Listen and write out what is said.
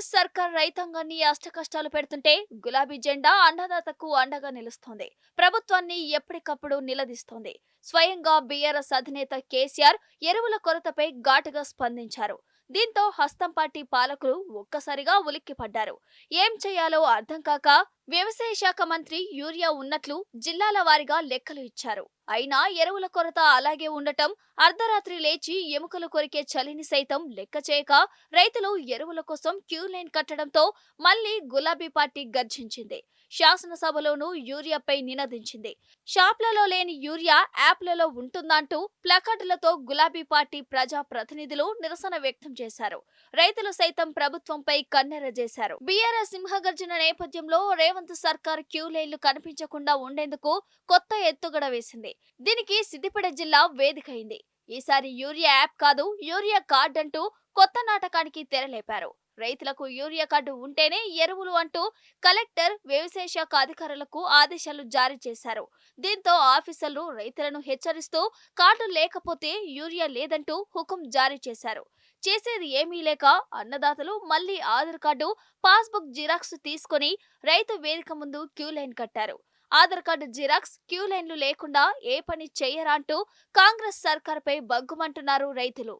కాంగ్రెస్ సర్కార్ రైతాంగాన్ని అష్టకష్టాలు పెడుతుంటే గులాబీ జెండా అన్నదాతకు అండగా నిలుస్తోంది. ప్రభుత్వాన్ని ఎప్పటికప్పుడు నిలదీస్తోంది. స్వయంగా బీఆర్ఎస్ అధినేత కేసీఆర్ ఎరువుల కొరతపై ఘాటుగా స్పందించారు. దీంతో హస్తం పార్టీ పాలకులు ఒక్కసారిగా ఉలిక్కిపడ్డారు. ఏం చేయాలో అర్థం కాక వ్యవసాయ శాఖ మంత్రి యూరియా ఉన్నట్లు జిల్లాల వారీగా లెక్కలు ఇచ్చారు. అయినా ఎరువుల కొరత అలాగే ఉండటం, అర్ధరాత్రి లేచి ఎముకలు కొరికే చలిని సైతం లెక్క చేయక రైతులు ఎరువుల కోసం క్యూ లైన్ కట్టడంతో మళ్లీ గులాబీ పార్టీ గర్జించింది. శాసనసభలోనూ యూరియాపై నినదించింది. షాప్లలో లేని యూరియా యాప్లలో ఉంటుందంటూ ప్లకార్డులతో గులాబీ పార్టీ ప్రజా ప్రతినిధులు నిరసన వ్యక్తం చేశారు. రైతులు సైతం ప్రభుత్వంపై కన్నెర్రజేశారు. బీఆర్ఎస్ సింహగర్జన నేపథ్యంలో రేవంత్ సర్కార్ క్యూ లైన్లు కనిపించకుండా ఉండేందుకు కొత్త ఎత్తుగడ వేసింది. దీనికి సిద్దిపేట జిల్లా వేదికైంది. ఈసారి యూరియా యాప్ కాదు, యూరియా కార్డ్ అంటూ కొత్త నాటకానికి తెరలేపారు. రైతులకు యూరియా కార్డు ఉంటేనే ఎరువులు అంటూ కలెక్టర్ వ్యవసాయ శాఖ అధికారులకు ఆదేశాలు జారీ చేశారు. దీంతో ఆఫీసర్లు రైతులను హెచ్చరిస్తూ కార్డు లేకపోతే యూరియా లేదంటూ హుకుం జారీ చేశారు. చేసేది ఏమీ లేక అన్నదాతలు మళ్లీ ఆధార్ కార్డు, పాస్బుక్ జిరాక్స్ తీసుకుని రైతు వేదిక ముందు క్యూ లైన్ కట్టారు. ఆధార్ కార్డు జిరాక్స్, క్యూ లైన్లు లేకుండా ఏ పని చేయరా అంటూ కాంగ్రెస్ సర్కార్పై బగ్గుమంటున్నారు రైతులు.